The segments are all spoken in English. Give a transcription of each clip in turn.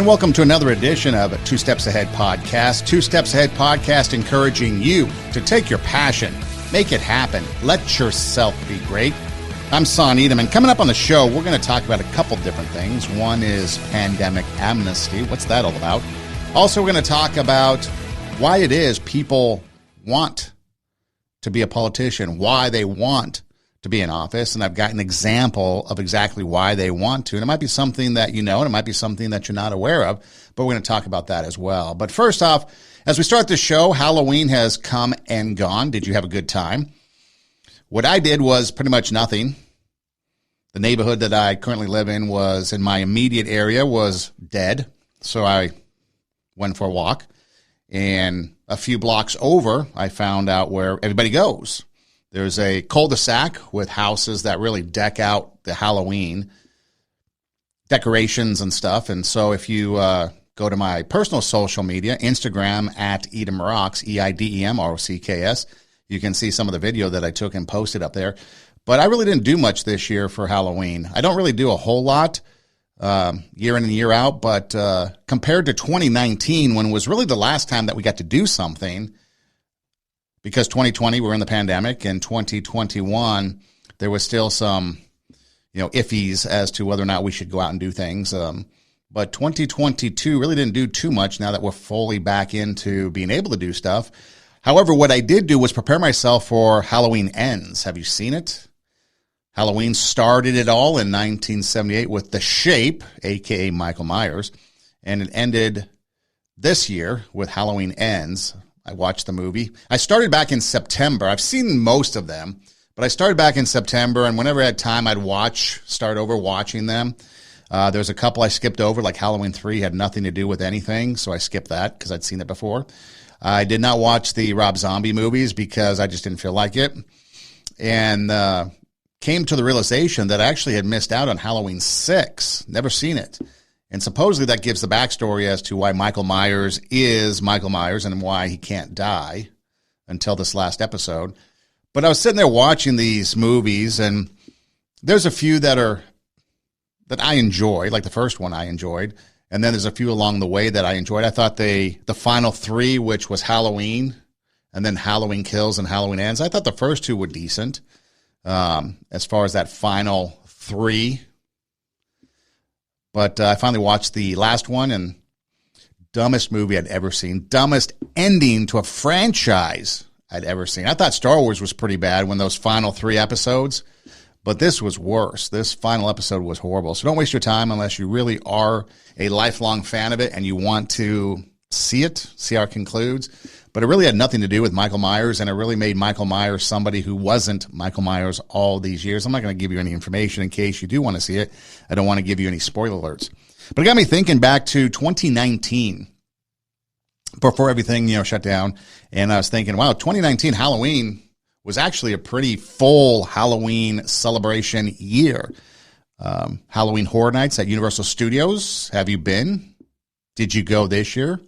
And welcome to another edition of Two Steps Ahead Podcast. Two Steps Ahead Podcast encouraging you to take your passion, make it happen, let yourself be great. I'm Son Edom, and coming up on the show, we're going to talk about a couple different things. One is pandemic amnesty. What's that all about? Also, we're going to talk about why it is people want to be a politician, why they want to be in office, and I've got an example of exactly why they want to. And it might be something that you know, and it might be something that you're not aware of, but we're going to talk about that as well. But first off, as we start the show, Halloween has come and gone. Did you have a good time? What I did was pretty much nothing. The neighborhood that I currently live in was, in my immediate area, was dead. So I went for a walk. And a few blocks over, I found out where everybody goes. There's a cul-de-sac with houses that really deck out the Halloween decorations and stuff. And so if you go to my personal social media, Instagram at Edom Rocks, EIDEMROCKS, you can see some of the video that I took and posted up there. But I really didn't do much this year for Halloween. I don't really do a whole lot year in and year out, but compared to 2019, when it was really the last time that we got to do something, because 2020 we were in the pandemic, and 2021 there was still some, iffies as to whether or not we should go out and do things. But 2022 really didn't do too much now that we're fully back into being able to do stuff. However, what I did do was prepare myself for Halloween Ends. Have you seen it? Halloween started it all in 1978 with The Shape, a.k.a. Michael Myers, and it ended this year with Halloween Ends. I watched the movie. I started back in September. I've seen most of them, but I started back in September, and whenever I had time, I'd start over watching them. There's a couple I skipped over, like Halloween 3 had nothing to do with anything, so I skipped that because I'd seen it before. I did not watch the Rob Zombie movies because I just didn't feel like it, and came to the realization that I actually had missed out on Halloween 6. Never seen it. And supposedly that gives the backstory as to why Michael Myers is Michael Myers and why he can't die until this last episode. But I was sitting there watching these movies, and there's a few that I enjoy, like the first one I enjoyed, and then there's a few along the way that I enjoyed. I thought the final three, which was Halloween, and then Halloween Kills and Halloween Ends, I thought the first two were decent as far as that final three. But I finally watched the last one, and dumbest movie I'd ever seen. Dumbest ending to a franchise I'd ever seen. I thought Star Wars was pretty bad when those final 3 episodes, but this was worse. This final episode was horrible. So don't waste your time unless you really are a lifelong fan of it and you want to see how it concludes. But it really had nothing to do with Michael Myers, and it really made Michael Myers somebody who wasn't Michael Myers all these years. I'm not going to give you any information in case you do want to see it. I don't want to give you any spoiler alerts. But it got me thinking back to 2019, before everything shut down, and I was thinking, wow, 2019 Halloween was actually a pretty full Halloween celebration year. Halloween Horror Nights at Universal Studios. Have you been? Did you go this year?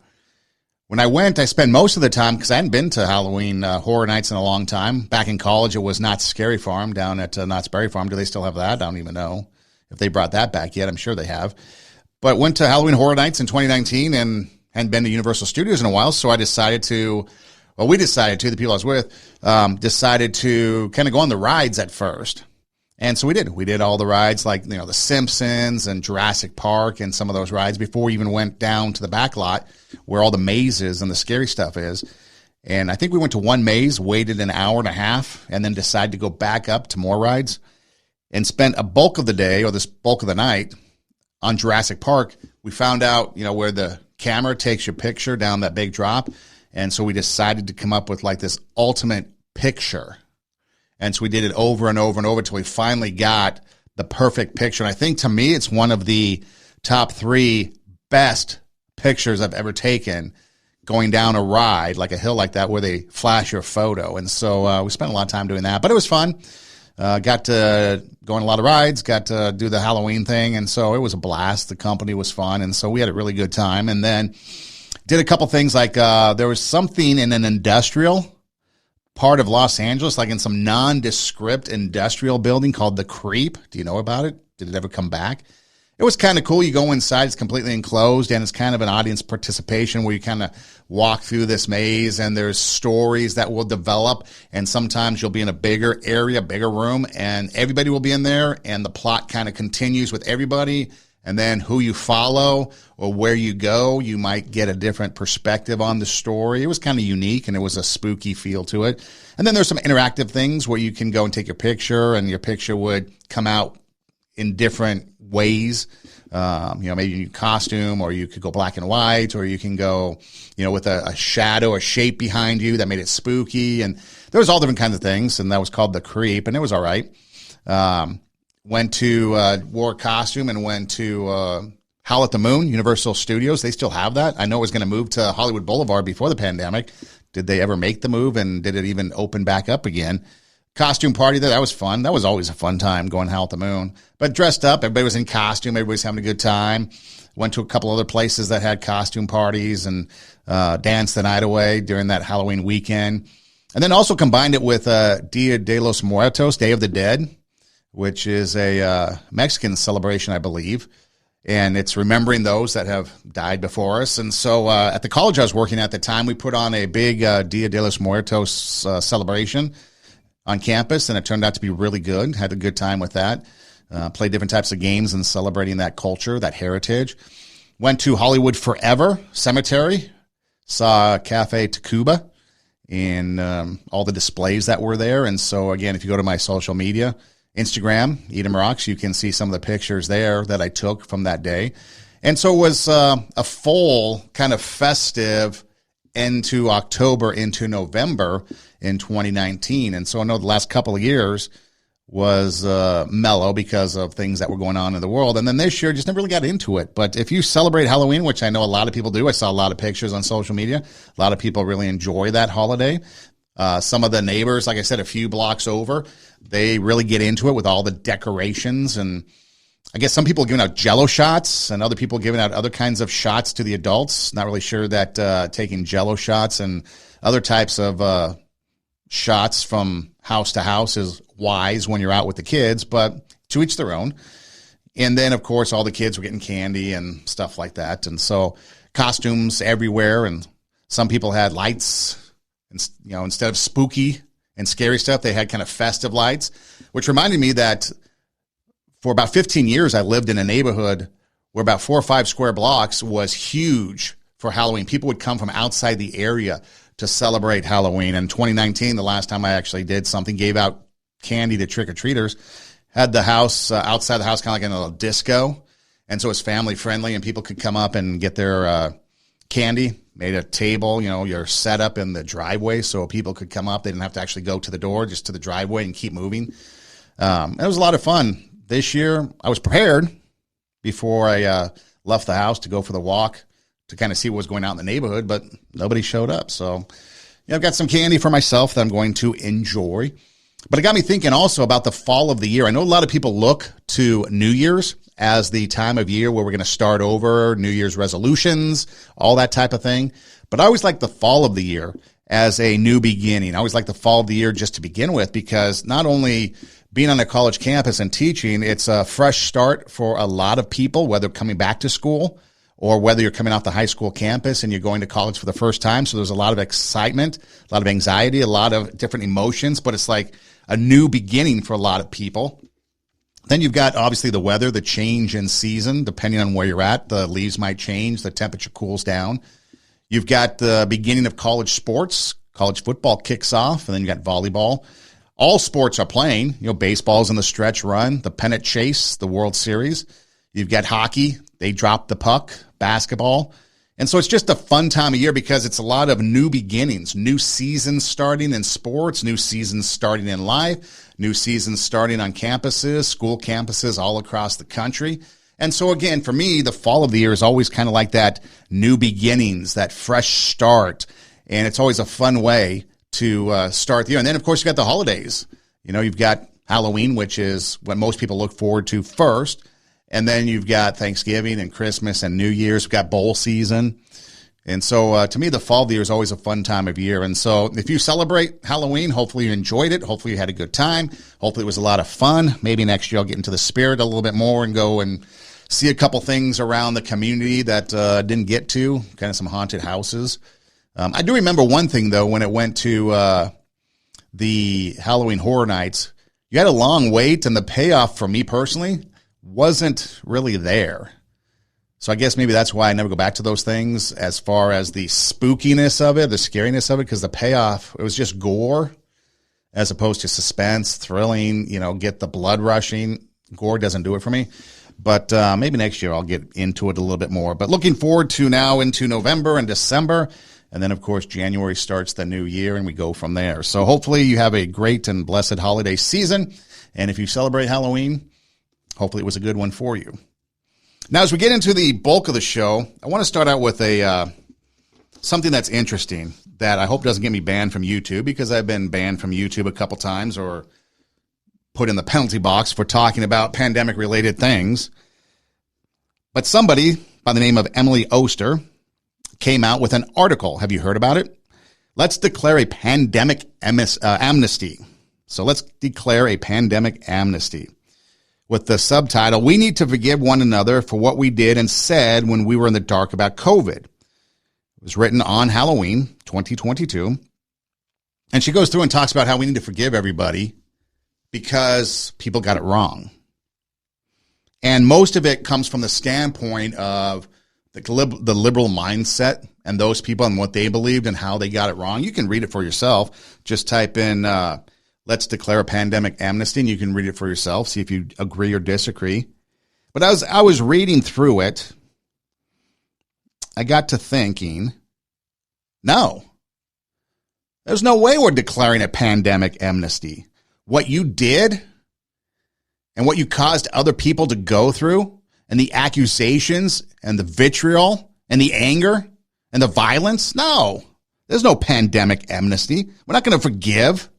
When I went, I spent most of the time, because I hadn't been to Halloween Horror Nights in a long time. Back in college, it was Knott's Scary Farm down at Knott's Berry Farm. Do they still have that? I don't even know if they brought that back yet. I'm sure they have. But went to Halloween Horror Nights in 2019 and hadn't been to Universal Studios in a while, so I decided to, the people I was with, decided to kind of go on the rides at first. And so we did. We did all the rides like, The Simpsons and Jurassic Park and some of those rides before we even went down to the back lot where all the mazes and the scary stuff is. And I think we went to one maze, waited an hour and a half, and then decided to go back up to more rides and spent a bulk of the day, or this bulk of the night, on Jurassic Park. We found out, where the camera takes your picture down that big drop. And so we decided to come up with like this ultimate picture. And so we did it over and over and over until we finally got the perfect picture. And I think, to me, it's one of the top 3 best pictures I've ever taken, going down a ride, like a hill like that, where they flash your photo. And so we spent a lot of time doing that. But it was fun. Got to go on a lot of rides, got to do the Halloween thing. And so it was a blast. The company was fun. And so we had a really good time. And then did a couple things like there was something in an industrial part of Los Angeles, like in some nondescript industrial building called The Creep. Do you know about it? Did it ever come back? it was kind of cool. You go inside, it's completely enclosed, and it's kind of an audience participation where you kind of walk through this maze, and there's stories that will develop, and sometimes you'll be in a bigger area, bigger room, and everybody will be in there, and the plot kind of continues with everybody, and then who you follow or where you go, you might get a different perspective on the story. It was kind of unique, and it was a spooky feel to it. And then there's some interactive things where you can go and take your picture, and your picture would come out in different ways. Maybe you costume, or you could go black and white, or you can go, with a shadow, a shape behind you that made it spooky. And there was all different kinds of things, and that was called The Creep, and it was all right. Wore a costume and went to Howl at the Moon, Universal Studios. They still have that. I know it was going to move to Hollywood Boulevard before the pandemic. Did they ever make the move, and did it even open back up again? Costume party there, that was fun. That was always a fun time, going Howl at the Moon. But dressed up, everybody was in costume, everybody was having a good time. Went to a couple other places that had costume parties and danced the night away during that Halloween weekend. And then also combined it with Dia de los Muertos, Day of the Dead, which is a Mexican celebration, I believe. And it's remembering those that have died before us. And so at the college I was working at the time, we put on a big Dia de los Muertos celebration on campus, and it turned out to be really good. Had a good time with that. Played different types of games and celebrating that culture, that heritage. Went to Hollywood Forever Cemetery. Saw Cafe Tacuba and all the displays that were there. And so, again, if you go to my social media, Instagram, Edom Rocks, you can see some of the pictures there that I took from that day. And so it was a full kind of festive into October, into November in 2019. And so I know the last couple of years was mellow because of things that were going on in the world. And then this year, just never really got into it. But if you celebrate Halloween, which I know a lot of people do, I saw a lot of pictures on social media. A lot of people really enjoy that holiday. Some of the neighbors, like I said, a few blocks over, they really get into it with all the decorations. And I guess some people are giving out Jell-O shots, and other people giving out other kinds of shots to the adults. Not really sure that taking Jell-O shots and other types of shots from house to house is wise when you're out with the kids, but to each their own. And then, of course, all the kids were getting candy and stuff like that. And so costumes everywhere, and some people had lights, and, instead of spooky and scary stuff, they had kind of festive lights, which reminded me that for about 15 years, I lived in a neighborhood where about 4 or 5 square blocks was huge for Halloween. People would come from outside the area to celebrate Halloween. In 2019, the last time I actually did something, gave out candy to trick-or-treaters, had the house, outside the house, kind of like in a little disco. And so it's family friendly, and people could come up and get their candy. Made a table, you're set up in the driveway so people could come up. They didn't have to actually go to the door, just to the driveway and keep moving. It was a lot of fun. This year, I was prepared before I left the house to go for the walk to kind of see what was going on in the neighborhood, but nobody showed up. So, I've got some candy for myself that I'm going to enjoy. But it got me thinking also about the fall of the year. I know a lot of people look to New Year's as the time of year where we're going to start over, New Year's resolutions, all that type of thing. But I always like the fall of the year as a new beginning. I always like the fall of the year just to begin with, because not only being on a college campus and teaching, it's a fresh start for a lot of people, whether coming back to school or whether you're coming off the high school campus and you're going to college for the first time. So there's a lot of excitement, a lot of anxiety, a lot of different emotions, but it's like a new beginning for a lot of people. Then you've got, obviously, the weather, the change in season, depending on where you're at. The leaves might change. The temperature cools down. You've got the beginning of college sports. College football kicks off, and then you got volleyball. All sports are playing. Baseball's in the stretch run, the pennant chase, the World Series. You've got hockey. They drop the puck, basketball. And so it's just a fun time of year because it's a lot of new beginnings, new seasons starting in sports, new seasons starting in life, new seasons starting on campuses, school campuses all across the country. And so again, for me, the fall of the year is always kind of like that new beginnings, that fresh start. And it's always a fun way to start the year. And then, of course, you got the holidays. You've got Halloween, which is what most people look forward to first. And then you've got Thanksgiving and Christmas and New Year's. We've got bowl season. And so to me, the fall of the year is always a fun time of year. And so if you celebrate Halloween, hopefully you enjoyed it. Hopefully you had a good time. Hopefully it was a lot of fun. Maybe next year I'll get into the spirit a little bit more and go and see a couple things around the community that didn't get to, kind of some haunted houses. I do remember one thing, though, when it went to the Halloween Horror Nights, you had a long wait, and the payoff for me personally wasn't really there. So I guess maybe that's why I never go back to those things as far as the spookiness of it, the scariness of it, because the payoff, it was just gore as opposed to suspense, thrilling, get the blood rushing. Gore doesn't do it for me. But maybe next year I'll get into it a little bit more. But looking forward to now into November and December. And then, of course, January starts the new year, and we go from there. So hopefully you have a great and blessed holiday season. And if you celebrate Halloween, hopefully it was a good one for you. Now, as we get into the bulk of the show, I want to start out with something that's interesting that I hope doesn't get me banned from YouTube, because I've been banned from YouTube a couple times or put in the penalty box for talking about pandemic-related things. But somebody by the name of Emily Oster came out with an article. Have you heard about it? Let's declare a pandemic amnesty. So let's declare a pandemic amnesty. With the subtitle, "We need to forgive one another for what we did and said when we were in the dark about COVID." It was written on Halloween 2022. And she goes through and talks about how we need to forgive everybody because people got it wrong. And most of it comes from the standpoint of the liberal mindset and those people and what they believed and how they got it wrong. You can read it for yourself. Just type in, let's declare a pandemic amnesty, and you can read it for yourself, see if you agree or disagree. But as I was reading through it, I got to thinking, no, there's no way we're declaring a pandemic amnesty. What you did and what you caused other people to go through, and the accusations and the vitriol and the anger and the violence, no, there's no pandemic amnesty. We're not going to forgive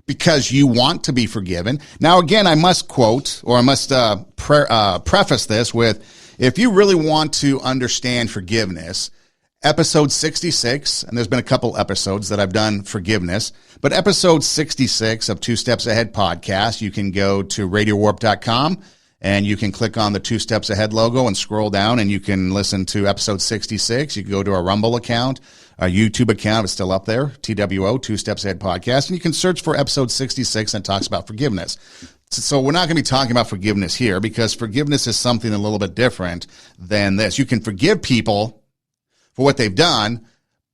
because you want to be forgiven. Now, again, I must quote, or I must preface this with, if you really want to understand forgiveness, episode 66, and there's been a couple episodes that I've done forgiveness, but episode 66 of Two Steps Ahead podcast, you can go to radiowarp.com and you can click on the Two Steps Ahead logo and scroll down, and you can listen to episode 66. You can go to our Rumble account, our YouTube account, it's still up there, TWO, Two Steps Ahead podcast, and you can search for episode 66 and it talks about forgiveness. So we're not going to be talking about forgiveness here, because forgiveness is something a little bit different than this. You can forgive people for what they've done,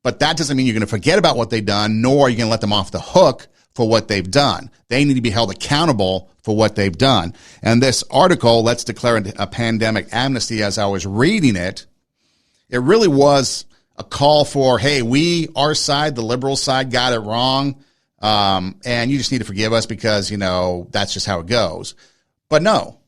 but that doesn't mean you're going to forget about what they've done, nor are you going to let them off the hook for what they've done. They need to be held accountable for what they've done. And this article, Let's Declare a Pandemic Amnesty, as I was reading it, it really was a call for, hey, our side, the liberal side, got it wrong, and you just need to forgive us because, that's just how it goes. But no.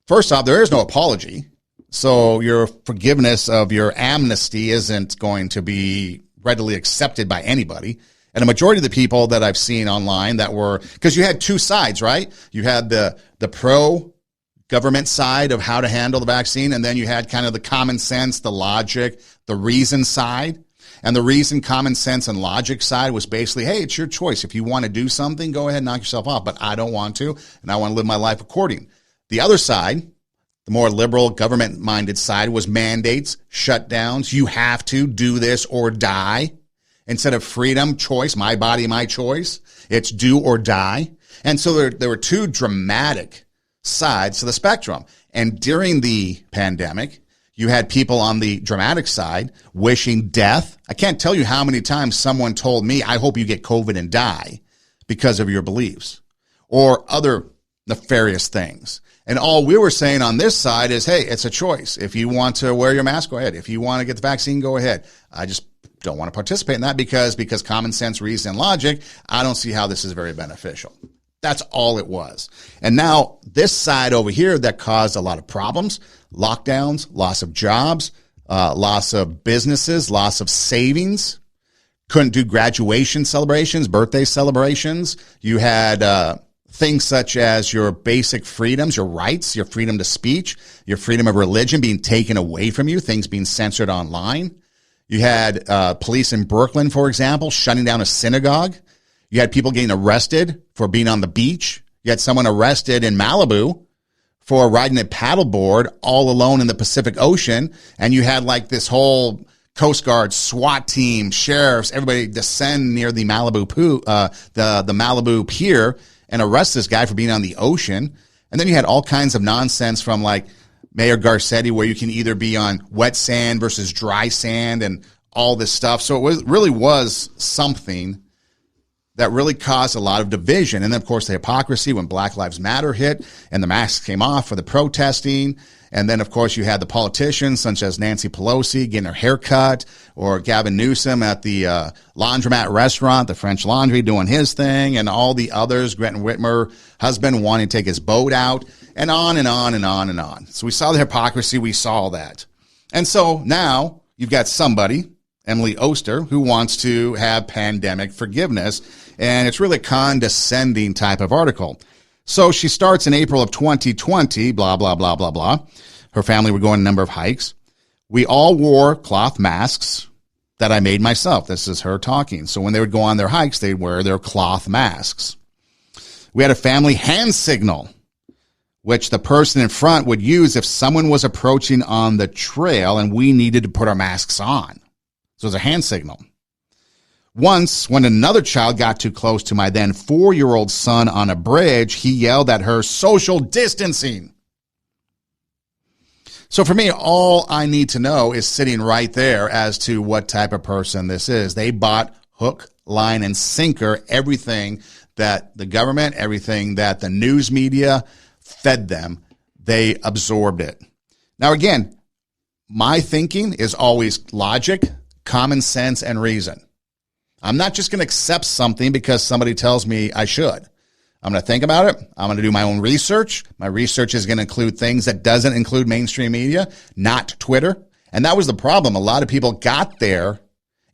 First off, there is no apology. So your forgiveness of your amnesty isn't going to be readily accepted by anybody. And a majority of the people that I've seen online that were, because you had two sides, right? You had the pro-government side of how to handle the vaccine, and then you had kind of the common sense, the logic, the reason side. And the reason, common sense, and logic side was basically, hey, it's your choice. If you want to do something, go ahead and knock yourself off. But I don't want to, and I want to live my life according. The other side, the more liberal, government-minded side, was mandates, shutdowns. You have to do this or die. Instead of freedom, choice, my body, my choice, it's do or die. And so there were two dramatic sides to the spectrum. And during the pandemic, you had people on the dramatic side wishing death. I can't tell you how many times someone told me, I hope you get COVID and die because of your beliefs, or other nefarious things. And all we were saying on this side is, hey, it's a choice. If you want to wear your mask, go ahead. If you want to get the vaccine, go ahead. I just don't want to participate in that because common sense, reason, and logic, I don't see how this is very beneficial. That's all it was. And now this side over here that caused a lot of problems, lockdowns, loss of jobs, loss of businesses, loss of savings, couldn't do graduation celebrations, birthday celebrations. You had things such as your basic freedoms, your rights, your freedom to speech, your freedom of religion being taken away from you, things being censored online. You had police in Brooklyn, for example, shutting down a synagogue. You had people getting arrested for being on the beach. You had someone arrested in Malibu for riding a paddleboard all alone in the Pacific Ocean. And you had like this whole Coast Guard, SWAT team, sheriffs, everybody descend near the Malibu the Malibu pier and arrest this guy for being on the ocean. And then you had all kinds of nonsense from like Mayor Garcetti, where you can either be on wet sand versus dry sand and all this stuff. So it really was something that really caused a lot of division. And then, of course, the hypocrisy when Black Lives Matter hit and the masks came off for the protesting. And then, of course, you had the politicians such as Nancy Pelosi getting her hair cut, or Gavin Newsom at the laundromat restaurant, the French Laundry, doing his thing, and all the others, Gretchen Whitmer, husband wanting to take his boat out, and on and on and on and on. So we saw the hypocrisy. We saw that. And so now you've got somebody, Emily Oster, who wants to have pandemic forgiveness. And it's really a condescending type of article. So she starts in April of 2020, blah, blah, blah, blah, blah. Her family were going a number of hikes. We all wore cloth masks that I made myself. This is her talking. So when they would go on their hikes, they'd wear their cloth masks. We had a family hand signal, which the person in front would use if someone was approaching on the trail and we needed to put our masks on. So it was a hand signal. Once, when another child got too close to my then 4-year-old son on a bridge, he yelled at her, "Social distancing." So for me, all I need to know is sitting right there as to what type of person this is. They bought hook, line, and sinker everything that the government, everything that the news media fed them. They absorbed it. Now, again, my thinking is always logic, common sense, and reason. I'm not just going to accept something because somebody tells me I should. I'm going to think about it. I'm going to do my own research. My research is going to include things that doesn't include mainstream media, not Twitter. And that was the problem. A lot of people got their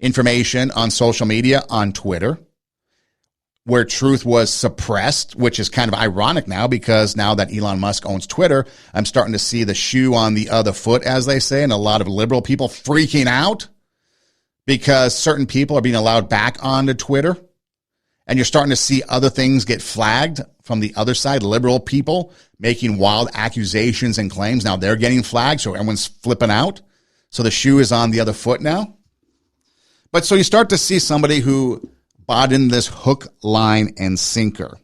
information on social media, on Twitter, where truth was suppressed, which is kind of ironic now because now that Elon Musk owns Twitter, I'm starting to see the shoe on the other foot, as they say, and a lot of liberal people freaking out because certain people are being allowed back onto Twitter. And you're starting to see other things get flagged from the other side, liberal people making wild accusations and claims. Now they're getting flagged, so everyone's flipping out. So the shoe is on the other foot now. But so you start to see somebody who bought in this hook, line, and sinker.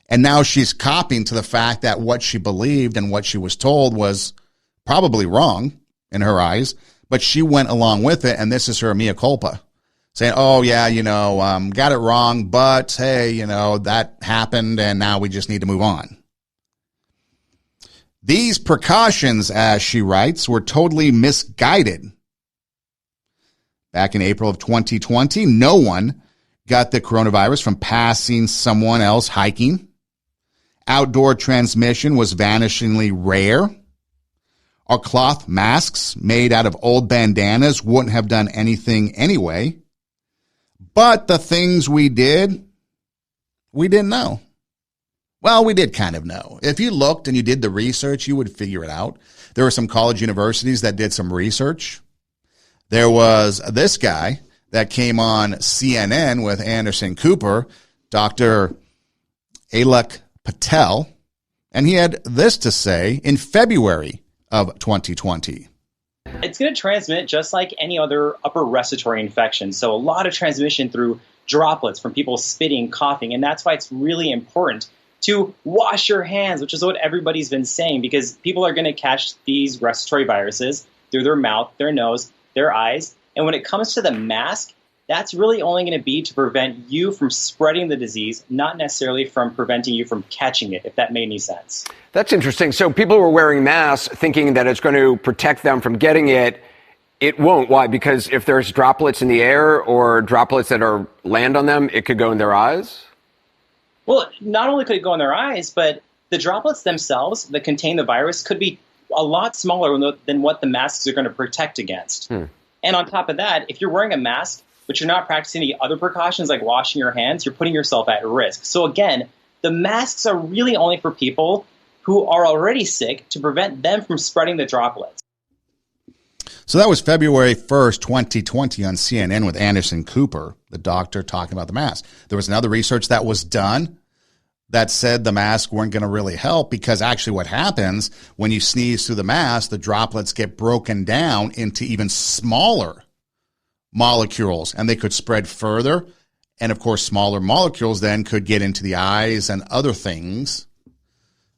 And now she's copying to the fact that what she believed and what she was told was probably wrong in her eyes, but she went along with it, and this is her mea culpa. Saying, oh, yeah, got it wrong, but hey, that happened and now we just need to move on. These precautions, as she writes, were totally misguided. Back in April of 2020, no one got the coronavirus from passing someone else hiking. Outdoor transmission was vanishingly rare. Our cloth masks made out of old bandanas wouldn't have done anything anyway. But the things we didn't know. Well, we did kind of know. If you looked and you did the research, you would figure it out. There were some college universities that did some research. There was this guy that came on CNN with Anderson Cooper, Dr. Alok Patel, and he had this to say in February of 2020. It's going to transmit just like any other upper respiratory infection. So a lot of transmission through droplets from people spitting, coughing, and that's why it's really important to wash your hands, which is what everybody's been saying, because people are going to catch these respiratory viruses through their mouth, their nose, their eyes. And when it comes to the mask, that's really only going to be to prevent you from spreading the disease, not necessarily from preventing you from catching it, if that made any sense. That's interesting. So people were wearing masks thinking that it's going to protect them from getting it. It won't. Why? Because if there's droplets in the air or droplets that are land on them, it could go in their eyes? Well, not only could it go in their eyes, but the droplets themselves that contain the virus could be a lot smaller than what the masks are going to protect against. And on top of that, if you're wearing a mask, but you're not practicing the other precautions like washing your hands, you're putting yourself at risk. So again, the masks are really only for people who are already sick to prevent them from spreading the droplets. So that was February 1st, 2020 on CNN with Anderson Cooper, the doctor, talking about the mask. There was another research that was done that said the masks weren't going to really help, because actually what happens when you sneeze through the mask, the droplets get broken down into even smaller molecules, and they could spread further. And of course, smaller molecules then could get into the eyes and other things,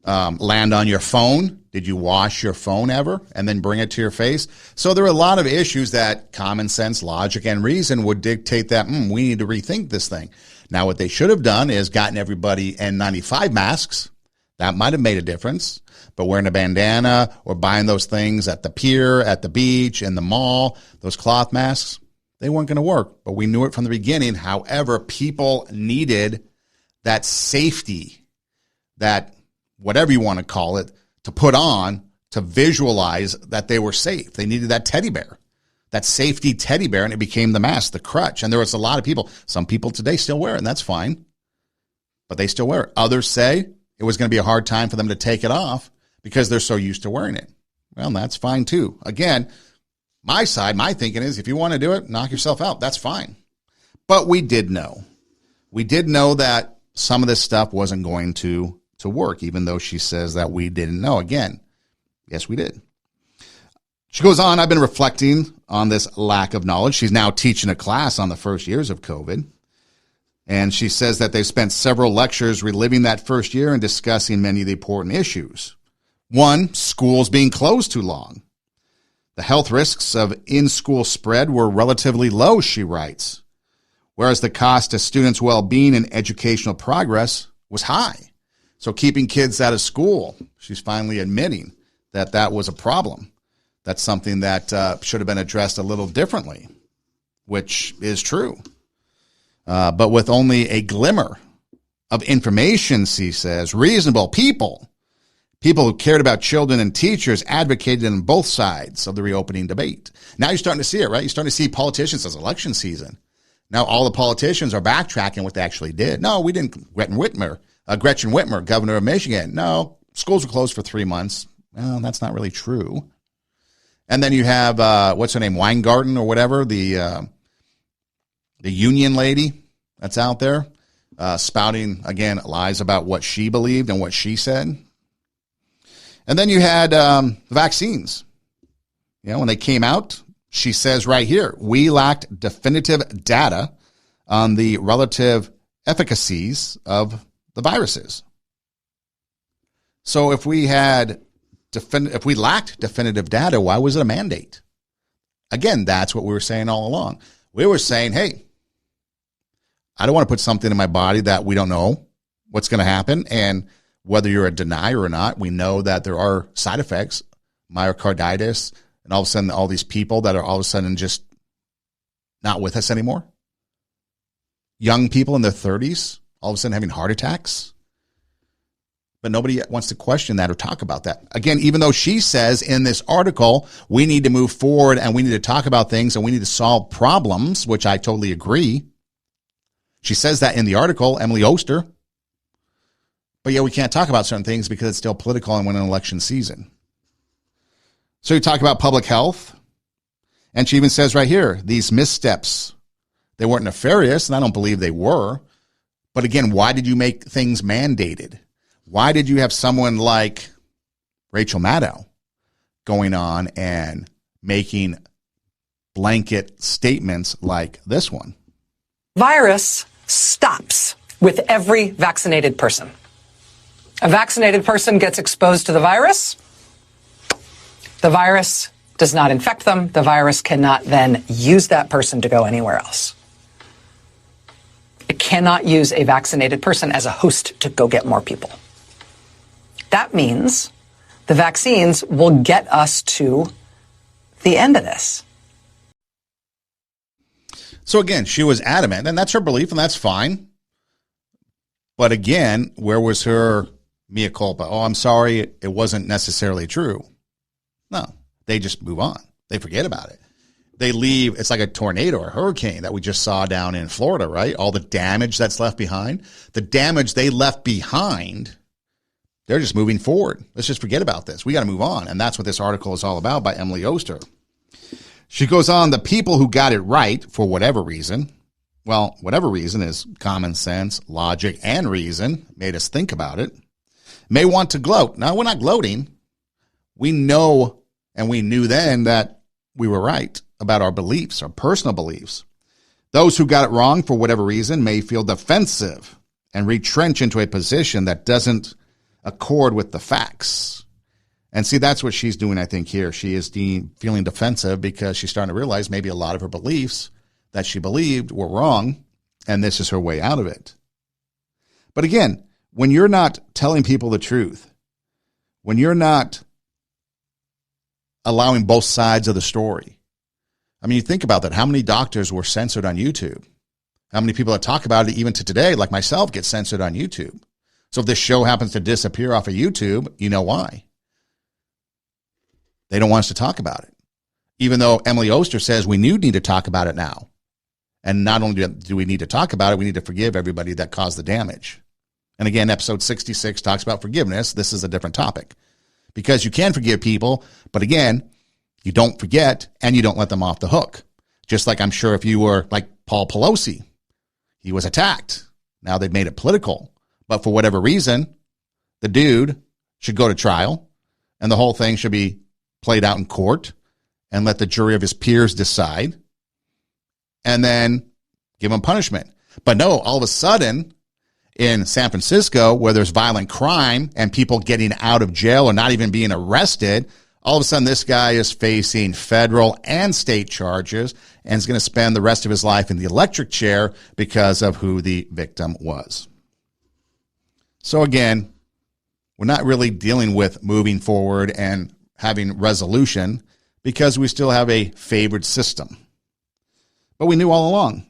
land on your phone. Did you wash your phone ever and then bring it to your face? So there are a lot of issues that common sense, logic, and reason would dictate that we need to rethink this thing. Now, what they should have done is gotten everybody N95 masks. That might have made a difference. But wearing a bandana or buying those things at the pier, at the beach, in the mall, those cloth masks, they weren't going to work. But we knew it from the beginning. However, people needed that safety, that whatever you want to call it, to put on to visualize that they were safe. They needed that teddy bear, that safety teddy bear, and it became the mask, the crutch. And there was a lot of people, some people today still wear it, and that's fine, but they still wear it. Others say it was going to be a hard time for them to take it off because they're so used to wearing it. Well, that's fine too. Again, my side, my thinking is if you want to do it, knock yourself out. That's fine. But we did know. We did know that some of this stuff wasn't going to work, even though she says that we didn't know. Again, yes, we did. She goes on, I've been reflecting on this lack of knowledge. She's now teaching a class on the first years of COVID. And she says that they've spent several lectures reliving that first year and discussing many of the important issues. One, schools being closed too long. The health risks of in-school spread were relatively low, she writes, whereas the cost to students' well-being and educational progress was high. So keeping kids out of school, she's finally admitting that that was a problem. That's something that should have been addressed a little differently, which is true. But with only a glimmer of information, she says, reasonable people who cared about children and teachers advocated on both sides of the reopening debate. Now you're starting to see it, right? You're starting to see politicians as election season. Now all the politicians are backtracking what they actually did. No, we didn't. Gretchen Whitmer, governor of Michigan. No, schools were closed for 3 months. Well, that's not really true. And then you have, what's her name, Weingarten or whatever, the union lady that's out there spouting, again, lies about what she believed and what she said. And then you had the vaccines. You know, when they came out, she says right here, we lacked definitive data on the relative efficacies of the viruses. So if we lacked definitive data, why was it a mandate? Again, that's what we were saying all along. We were saying, hey, I don't want to put something in my body that we don't know what's going to happen. And whether you're a denier or not, we know that there are side effects, myocarditis, and all of a sudden all these people that are all of a sudden just not with us anymore. Young people in their 30s, all of a sudden having heart attacks. But nobody wants to question that or talk about that. Again, even though she says in this article, we need to move forward and we need to talk about things and we need to solve problems, which I totally agree. She says that in the article, Emily Oster. But yeah, we can't talk about certain things because it's still political and we're in an election season. So you talk about public health. And she even says right here, these missteps, they weren't nefarious, and I don't believe they were. But again, why did you make things mandated? Why did you have someone like Rachel Maddow going on and making blanket statements like this one? Virus stops with every vaccinated person. A vaccinated person gets exposed to the virus. The virus does not infect them. The virus cannot then use that person to go anywhere else. It cannot use a vaccinated person as a host to go get more people. That means the vaccines will get us to the end of this. So again, she was adamant, and that's her belief, and that's fine. But again, where was her mea culpa? Oh, I'm sorry, it wasn't necessarily true. No, they just move on. They forget about it. They leave. It's like a tornado or a hurricane that we just saw down in Florida, right? All the damage that's left behind. The damage they left behind, they're just moving forward. Let's just forget about this. We got to move on. And that's what this article is all about by Emily Oster. She goes on, the people who got it right, for whatever reason, well, whatever reason is common sense, logic, and reason made us think about it, may want to gloat. Now, we're not gloating. We know, and we knew then that we were right about our beliefs, our personal beliefs. Those who got it wrong for whatever reason may feel defensive and retrench into a position that doesn't accord with the facts. And see, that's what she's doing, I think, here. She is feeling defensive because she's starting to realize maybe a lot of her beliefs that she believed were wrong, and this is her way out of it. But again, when you're not telling people the truth, when you're not allowing both sides of the story, I mean, you think about that. How many doctors were censored on YouTube? How many people that talk about it even to today, like myself, get censored on YouTube? So if this show happens to disappear off of YouTube, you know why. They don't want us to talk about it. Even though Emily Oster says we need to talk about it now. And not only do we need to talk about it, we need to forgive everybody that caused the damage. And again, episode 66 talks about forgiveness. This is a different topic. Because you can forgive people, but again, you don't forget and you don't let them off the hook. Just like I'm sure if you were like Paul Pelosi, he was attacked. Now they've made it political. But for whatever reason, the dude should go to trial and the whole thing should be played out in court and let the jury of his peers decide and then give him punishment. But no, all of a sudden in San Francisco, where there's violent crime and people getting out of jail or not even being arrested, all of a sudden this guy is facing federal and state charges and is going to spend the rest of his life in the electric chair because of who the victim was. So again, we're not really dealing with moving forward and having resolution because we still have a favored system. But we knew all along.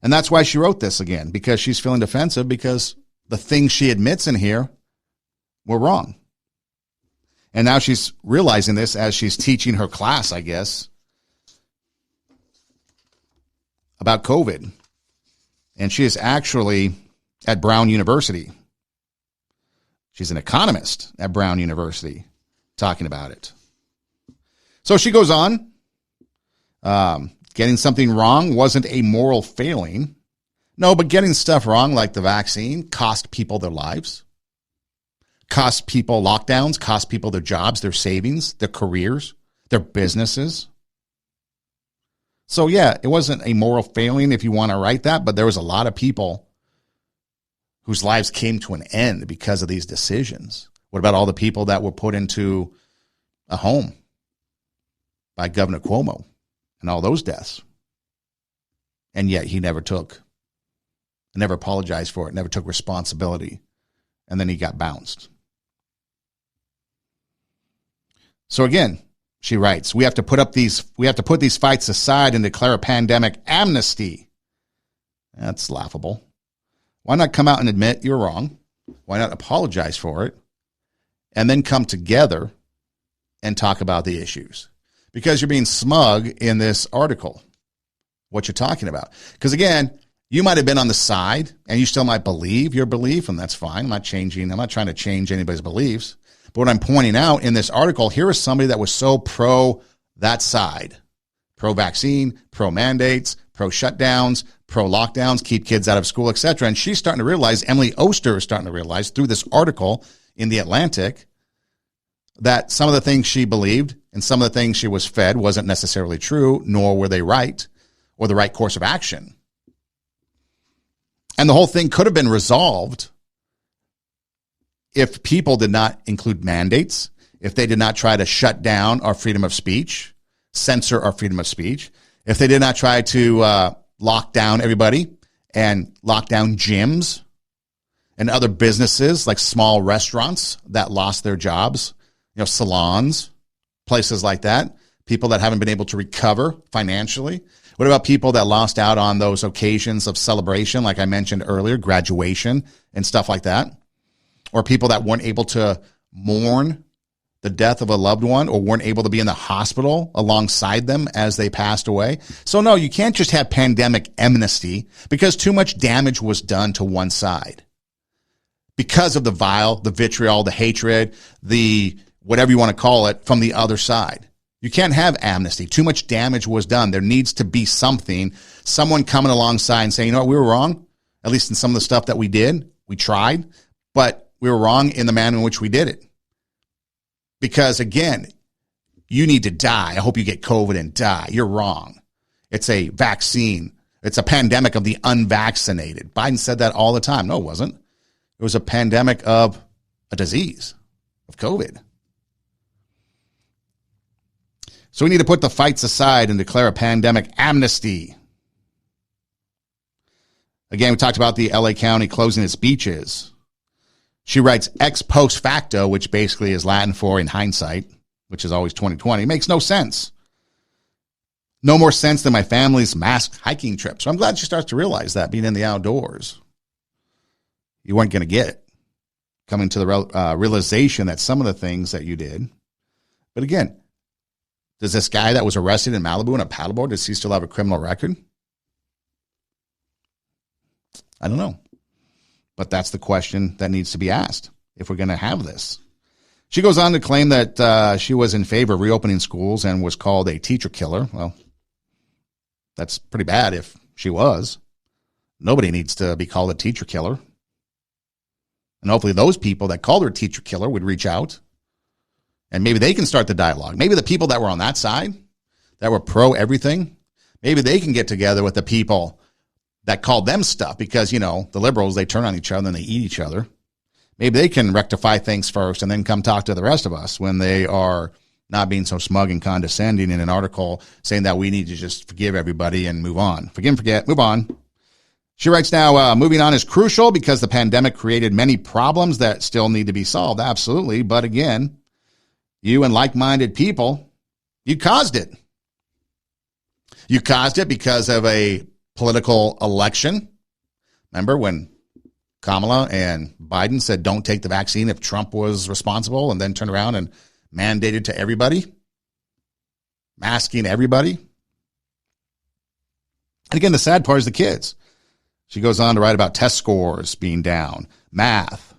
And that's why she wrote this again, because she's feeling defensive because the things she admits in here were wrong. And now she's realizing this as she's teaching her class, I guess, about COVID. And she is actually at Brown University. She's an economist at Brown University talking about it. So she goes on. Getting something wrong wasn't a moral failing. No, but getting stuff wrong like the vaccine cost people their lives, cost people lockdowns, cost people their jobs, their savings, their careers, their businesses. So yeah, it wasn't a moral failing if you want to write that, but there was a lot of people whose lives came to an end because of these decisions. What about all the people that were put into a home by Governor Cuomo? And all those deaths. And yet he never apologized for it, never took responsibility. And then he got bounced. So again, she writes, we have to put these fights aside and declare a pandemic amnesty. That's laughable. Why not come out and admit you're wrong? Why not apologize for it? And then come together and talk about the issues. Because you're being smug in this article, what you're talking about. Because again, you might have been on the side and you still might believe your belief, and that's fine. I'm not trying to change anybody's beliefs. But what I'm pointing out in this article, here is somebody that was so pro that side. Pro-vaccine, pro-mandates, pro-shutdowns, pro-lockdowns, keep kids out of school, etc. And she's starting to realize, Emily Oster is starting to realize through this article in The Atlantic, that some of the things she believed and some of the things she was fed wasn't necessarily true, nor were they right or the right course of action. And the whole thing could have been resolved if people did not include mandates, if they did not try to shut down our freedom of speech, censor our freedom of speech, if they did not try to lock down everybody and lock down gyms and other businesses like small restaurants that lost their jobs, salons, places like that, people that haven't been able to recover financially. What about people that lost out on those occasions of celebration, like I mentioned earlier, graduation and stuff like that? Or people that weren't able to mourn the death of a loved one or weren't able to be in the hospital alongside them as they passed away? So no, you can't just have pandemic amnesty because too much damage was done to one side. Because of the vitriol, the hatred, the whatever you want to call it, from the other side. You can't have amnesty. Too much damage was done. There needs to be something, someone coming alongside and saying, you know what, we were wrong, at least in some of the stuff that we did. We tried, but we were wrong in the manner in which we did it. Because again, you need to die. I hope you get COVID and die. You're wrong. It's a vaccine. It's a pandemic of the unvaccinated. Biden said that all the time. No, it wasn't. It was a pandemic of a disease, of COVID. So we need to put the fights aside and declare a pandemic amnesty. Again, we talked about the LA County closing its beaches. She writes ex post facto, which basically is Latin for in hindsight, which is always 2020. It makes no sense. No more sense than my family's masked hiking trip. So I'm glad she starts to realize that, being in the outdoors. You weren't going to get it. Coming to the realization that some of the things that you did. But again, does this guy that was arrested in Malibu in a paddleboard, does he still have a criminal record? I don't know. But that's the question that needs to be asked if we're going to have this. She goes on to claim that she was in favor of reopening schools and was called a teacher killer. Well, that's pretty bad if she was. Nobody needs to be called a teacher killer. And hopefully those people that called her a teacher killer would reach out. And maybe they can start the dialogue. Maybe the people that were on that side, that were pro everything, maybe they can get together with the people that called them stuff because, you know, the liberals, they turn on each other and they eat each other. Maybe they can rectify things first and then come talk to the rest of us when they are not being so smug and condescending in an article saying that we need to just forgive everybody and move on. Forgive and forget, move on. She writes now, moving on is crucial because the pandemic created many problems that still need to be solved. Absolutely. But again, you and like-minded people, you caused it. You caused it because of a political election. Remember when Kamala and Biden said don't take the vaccine if Trump was responsible, and then turned around and mandated to everybody, masking everybody? And again, the sad part is the kids. She goes on to write about test scores being down, math,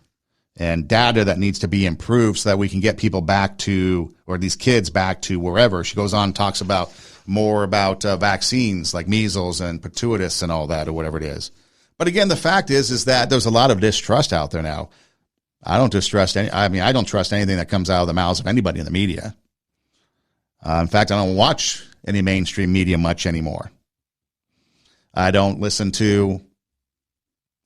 and data that needs to be improved so that we can get people back to, or these kids back to wherever. She goes on and talks about more about vaccines like measles and pertussis and all that, or whatever it is. But again, the fact is that there's a lot of distrust out there now. I don't trust anything that comes out of the mouths of anybody in the media. In fact, I don't watch any mainstream media much anymore. I don't listen to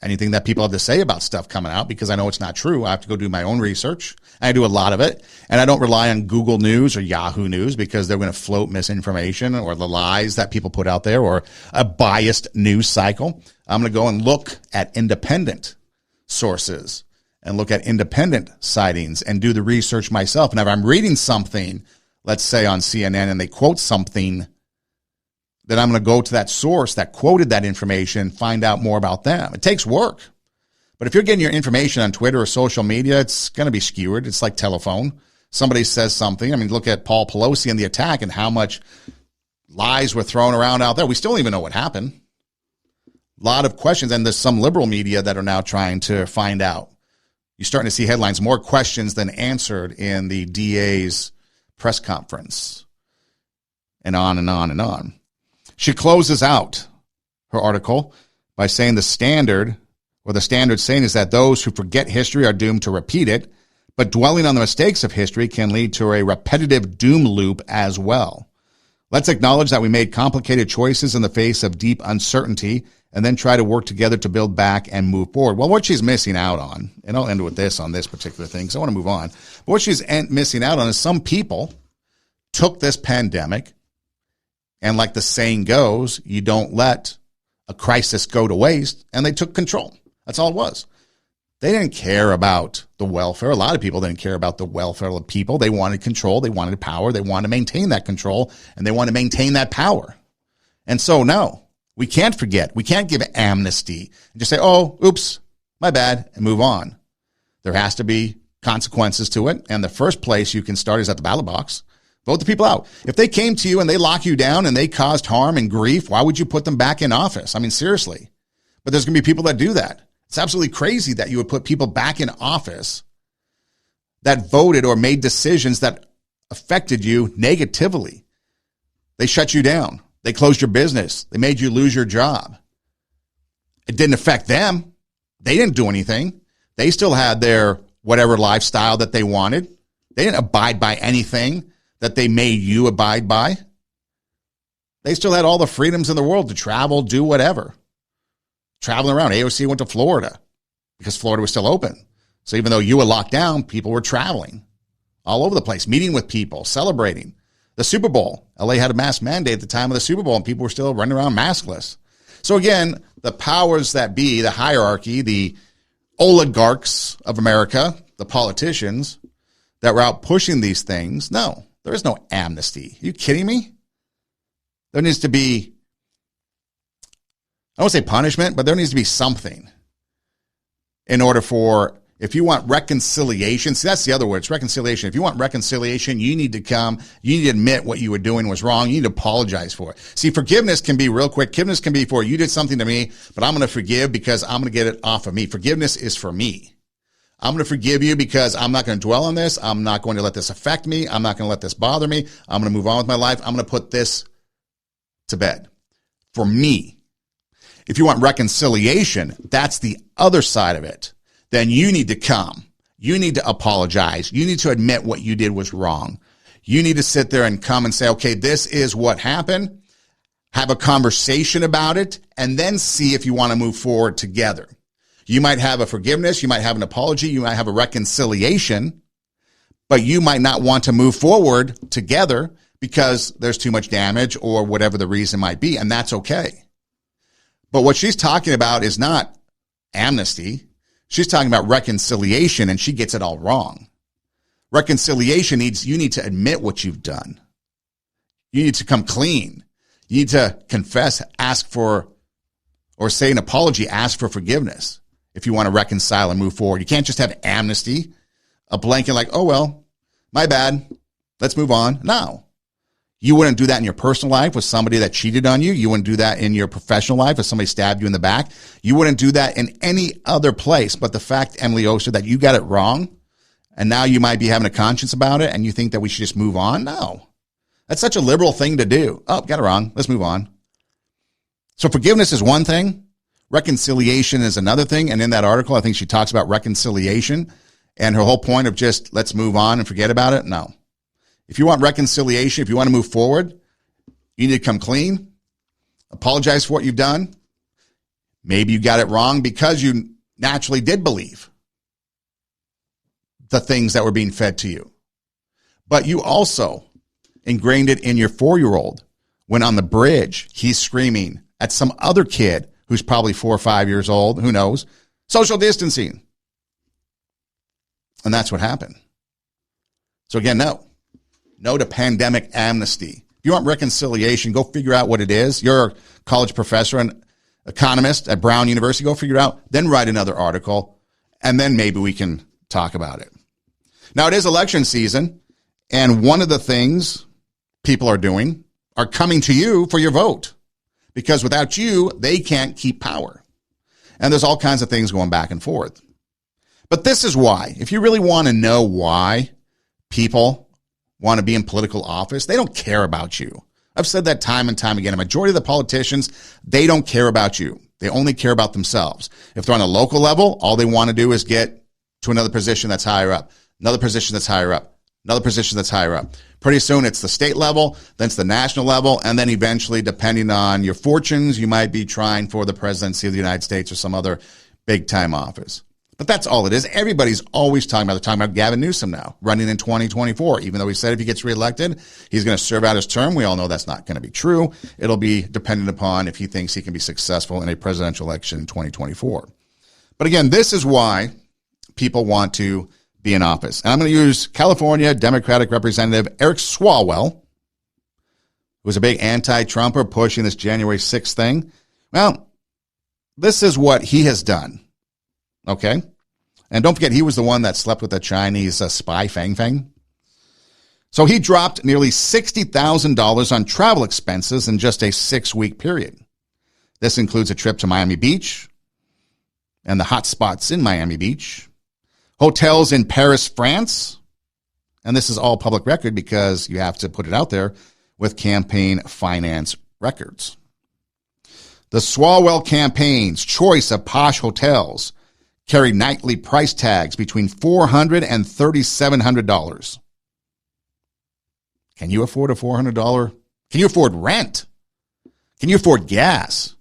anything that people have to say about stuff coming out because I know it's not true. I have to go do my own research. I do a lot of it. And I don't rely on Google News or Yahoo News because they're going to float misinformation or the lies that people put out there or a biased news cycle. I'm going to go and look at independent sources and look at independent sightings and do the research myself. And if I'm reading something, let's say on CNN, and they quote something, then I'm going to go to that source that quoted that information and find out more about them. It takes work. But if you're getting your information on Twitter or social media, it's going to be skewered. It's like telephone. Somebody says something. I mean, look at Paul Pelosi and the attack and how much lies were thrown around out there. We still don't even know what happened. A lot of questions, and there's some liberal media that are now trying to find out. You're starting to see headlines, more questions than answered in the DA's press conference, and on and on and on. She closes out her article by saying the standard saying is that those who forget history are doomed to repeat it, but dwelling on the mistakes of history can lead to a repetitive doom loop as well. Let's acknowledge that we made complicated choices in the face of deep uncertainty and then try to work together to build back and move forward. Well, what she's missing out on, and I'll end with this on this particular thing because I want to move on, but what she's missing out on is some people took this pandemic, and like the saying goes, you don't let a crisis go to waste, and they took control. That's all it was. They didn't care about the welfare. A lot of people didn't care about the welfare of people. They wanted control. They wanted power. They wanted to maintain that control, and they wanted to maintain that power. And so, no, we can't forget. We can't give amnesty and just say, oh, oops, my bad, and move on. There has to be consequences to it, and the first place you can start is at the ballot box. Vote the people out. If they came to you and they lock you down and they caused harm and grief, why would you put them back in office? I mean, seriously. But there's going to be people that do that. It's absolutely crazy that you would put people back in office that voted or made decisions that affected you negatively. They shut you down. They closed your business. They made you lose your job. It didn't affect them. They didn't do anything. They still had their whatever lifestyle that they wanted. They didn't abide by anything that they made you abide by. They still had all the freedoms in the world to travel, do whatever. Traveling around. AOC went to Florida because Florida was still open. So even though you were locked down, people were traveling all over the place, meeting with people, celebrating. The Super Bowl. LA had a mask mandate at the time of the Super Bowl, and people were still running around maskless. So again, the powers that be, the hierarchy, the oligarchs of America, the politicians that were out pushing these things, no, there is no amnesty. Are you kidding me? There needs to be, I don't say punishment, but there needs to be something in order for, if you want reconciliation, see, that's the other word, it's reconciliation. If you want reconciliation, you need to come, you need to admit what you were doing was wrong. You need to apologize for it. See, forgiveness can be real quick. Forgiveness can be for, you did something to me, but I'm going to forgive because I'm going to get it off of me. Forgiveness is for me. I'm going to forgive you because I'm not going to dwell on this. I'm not going to let this affect me. I'm not going to let this bother me. I'm going to move on with my life. I'm going to put this to bed for me. If you want reconciliation, that's the other side of it. Then you need to come. You need to apologize. You need to admit what you did was wrong. You need to sit there and come and say, okay, this is what happened. Have a conversation about it, and then see if you want to move forward together. You might have a forgiveness. You might have an apology. You might have a reconciliation, but you might not want to move forward together because there's too much damage or whatever the reason might be, and that's okay. But what she's talking about is not amnesty. She's talking about reconciliation, and she gets it all wrong. Reconciliation you need to admit what you've done. You need to come clean. You need to confess, ask for, or say an apology, ask for forgiveness if you want to reconcile and move forward. You can't just have amnesty, a blanket like, oh, well, my bad, let's move on. No. You wouldn't do that in your personal life with somebody that cheated on you. You wouldn't do that in your professional life if somebody stabbed you in the back. You wouldn't do that in any other place. But the fact, Emily Oster, that you got it wrong, and now you might be having a conscience about it, and you think that we should just move on? No. That's such a liberal thing to do. Oh, got it wrong. Let's move on. So forgiveness is one thing. Reconciliation is another thing. And in that article, I think she talks about reconciliation and her whole point of just let's move on and forget about it. No. If you want reconciliation, if you want to move forward, you need to come clean, apologize for what you've done. Maybe you got it wrong because you naturally did believe the things that were being fed to you. But you also ingrained it in your 4-year-old when on the bridge, he's screaming at some other kid who's probably 4 or 5 years old, who knows, social distancing. And that's what happened. So again, no to pandemic amnesty. If you want reconciliation, go figure out what it is. You're a college professor and economist at Brown University. Go figure it out, then write another article, and then maybe we can talk about it. Now, it is election season, and one of the things people are doing are coming to you for your vote, because without you, they can't keep power. And there's all kinds of things going back and forth. But this is why, if you really want to know why people want to be in political office, they don't care about you. I've said that time and time again. A majority of the politicians, they don't care about you. They only care about themselves. If they're on a local level, all they want to do is get to another position that's higher up, another position that's higher up, another position that's higher up. Pretty soon it's the state level, then it's the national level, and then eventually, depending on your fortunes, you might be trying for the presidency of the United States or some other big-time office. But that's all it is. Everybody's always talking about Gavin Newsom now, running in 2024. Even though he said if he gets reelected, he's going to serve out his term. We all know that's not going to be true. It'll be dependent upon if he thinks he can be successful in a presidential election in 2024. But again, this is why people want to be in office. And I'm going to use California Democratic Representative Eric Swalwell, who was a big anti-Trumper pushing this January 6th thing. Well, this is what he has done. Okay? And don't forget, he was the one that slept with the Chinese spy Fang Fang. So he dropped nearly $60,000 on travel expenses in just a 6-week period. This includes a trip to Miami Beach and the hot spots in Miami Beach, hotels in Paris, France, And this is all public record because you have to put it out there with campaign finance records. The Swalwell campaign's choice of posh hotels carry nightly price tags between $400 and $3,700. Can you afford a $400? Can you afford rent? Can you afford gas?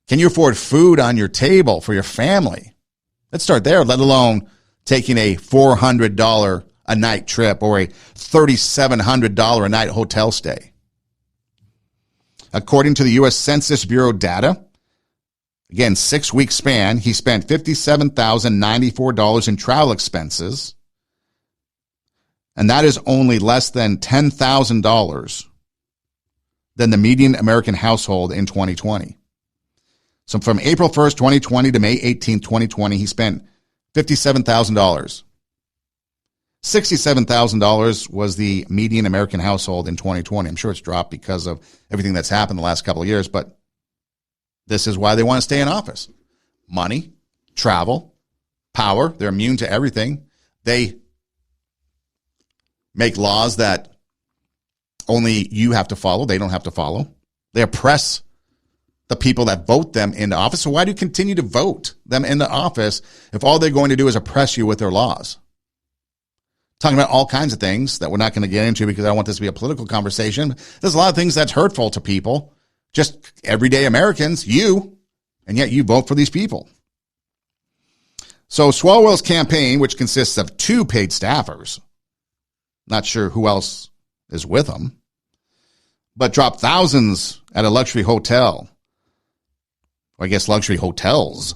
Can you afford food on your table for your family? Let's start there, let alone taking a $400 a night trip or a $3,700 a night hotel stay. According to the U.S. Census Bureau data, again, 6-week span, he spent $57,094 in travel expenses, and that is only less than $10,000 than the median American household in 2020. So from April 1st, 2020 to May 18th, 2020, he spent $57,000. $67,000 was the median American household in 2020. I'm sure it's dropped because of everything that's happened the last couple of years, but this is why they want to stay in office. Money, travel, power. They're immune to everything. They make laws that only you have to follow. They don't have to follow. They oppress the people that vote them into office. So why do you continue to vote them into office if all they're going to do is oppress you with their laws? Talking about all kinds of things that we're not going to get into because I don't want this to be a political conversation. There's a lot of things that's hurtful to people, just everyday Americans, you, and yet you vote for these people. So Swalwell's campaign, which consists of 2 paid staffers, not sure who else is with them, but dropped thousands at a luxury hotel, or I guess luxury hotels,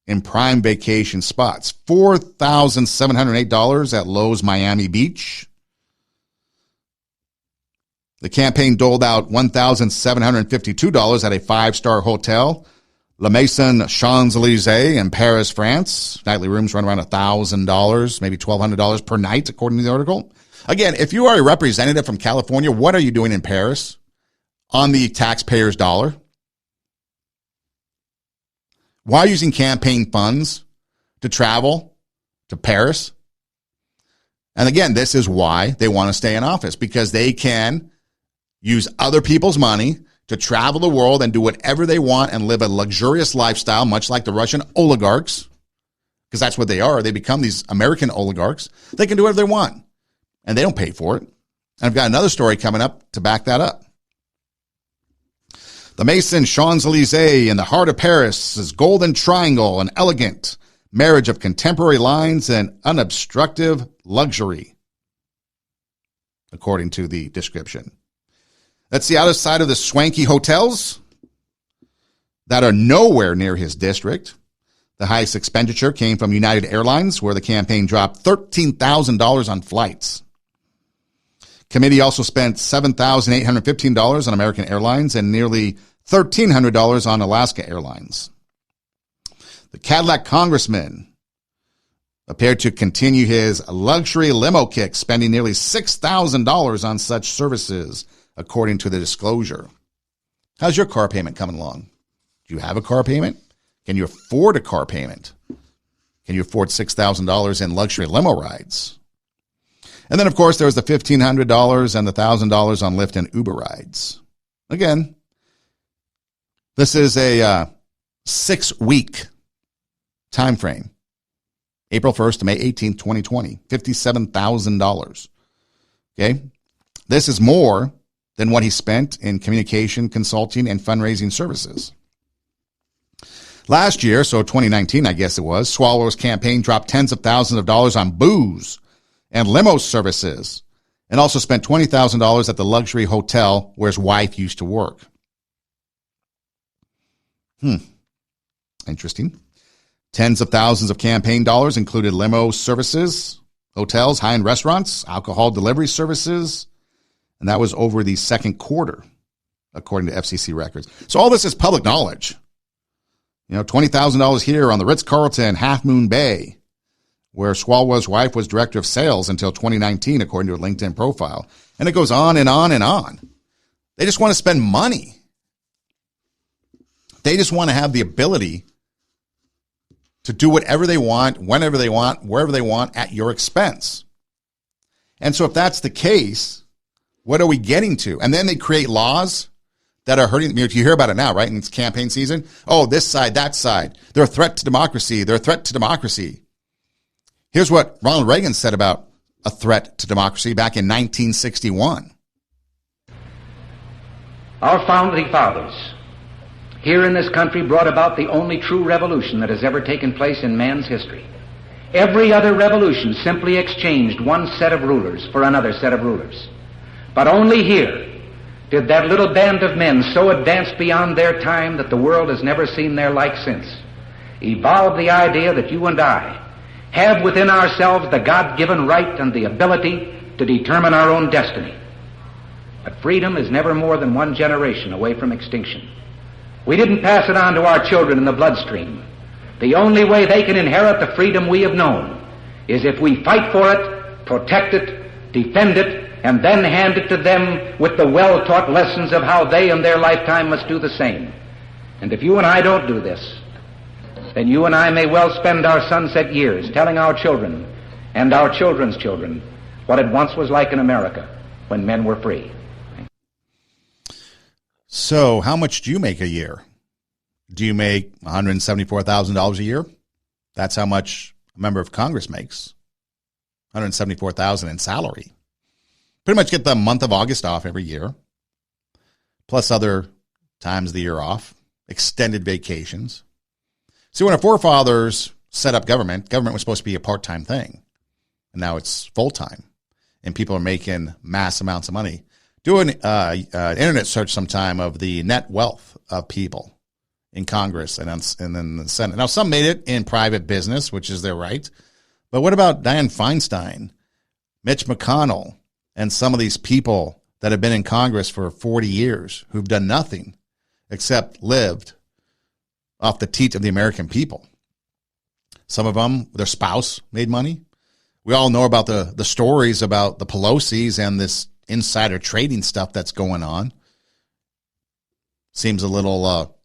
in prime vacation spots. $4,708 at Lowe's Miami Beach. The campaign doled out $1,752 at a 5-star hotel, La Maison Champs-Élysées in Paris, France. Nightly rooms run around $1,000, maybe $1,200 per night, according to the article. Again, if you are a representative from California, what are you doing in Paris on the taxpayer's dollar? Why using campaign funds to travel to Paris? And again, this is why they want to stay in office, because they can use other people's money to travel the world and do whatever they want and live a luxurious lifestyle, much like the Russian oligarchs, because that's what they are. They become these American oligarchs. They can do whatever they want, and they don't pay for it. And I've got another story coming up to back that up. The Maison Champs-Élysées in the heart of Paris' Golden Triangle, an elegant marriage of contemporary lines and unobstructive luxury, according to the description. That's the outer side of the swanky hotels that are nowhere near his district. The highest expenditure came from United Airlines, where the campaign dropped $13,000 on flights. Committee also spent $7,815 on American Airlines and nearly $1,300 on Alaska Airlines. The Cadillac congressman appeared to continue his luxury limo kick, spending nearly $6,000 on such services, according to the disclosure. How's your car payment coming along? Do you have a car payment? Can you afford a car payment? Can you afford $6,000 in luxury limo rides? And then, of course, there was the $1,500 and the $1,000 on Lyft and Uber rides. Again, this is a 6-week time frame. April 1st to May 18th, 2020, $57,000. Okay? This is more than what he spent in communication, consulting, and fundraising services. Last year, so 2019, I guess it was, Swalwell's campaign dropped tens of thousands of dollars on booze and limo services, and also spent $20,000 at the luxury hotel where his wife used to work. Interesting. Tens of thousands of campaign dollars included limo services, hotels, high-end restaurants, alcohol delivery services, and that was over the second quarter, according to FCC records. So all this is public knowledge. You know, $20,000 here on the Ritz-Carlton Half Moon Bay, where Swalwell's wife was director of sales until 2019, according to a LinkedIn profile. And it goes on and on and on. They just want to spend money. They just want to have the ability to do whatever they want, whenever they want, wherever they want, at your expense. And so if that's the case, what are we getting to? And then they create laws that are hurting. You hear about it now, right? In it's campaign season. Oh, this side, that side. They're a threat to democracy. They're a threat to democracy. Here's what Ronald Reagan said about a threat to democracy back in 1961. Our founding fathers here in this country brought about the only true revolution that has ever taken place in man's history. Every other revolution simply exchanged one set of rulers for another set of rulers. But only here did that little band of men so advance beyond their time that the world has never seen their like since, evolve the idea that you and I have within ourselves the God-given right and the ability to determine our own destiny. But freedom is never more than one generation away from extinction. We didn't pass it on to our children in the bloodstream. The only way they can inherit the freedom we have known is if we fight for it, protect it, defend it, and then hand it to them with the well-taught lessons of how they in their lifetime must do the same. And if you and I don't do this, then you and I may well spend our sunset years telling our children and our children's children what it once was like in America when men were free. So how much do you make a year? Do you make $174,000 a year? That's how much a member of Congress makes. $174,000 in salary. Pretty much get the month of August off every year, plus other times of the year off, extended vacations. See, when our forefathers set up government was supposed to be a part-time thing, and now it's full-time, and people are making mass amounts of money. Do an internet search sometime of the net wealth of people in Congress and then the Senate. Now, some made it in private business, which is their right, but what about Dianne Feinstein, Mitch McConnell, and some of these people that have been in Congress for 40 years who've done nothing except lived off the teat of the American people? Some of them, their spouse made money. We all know about the stories about the Pelosi's and this insider trading stuff that's going on. Seems a little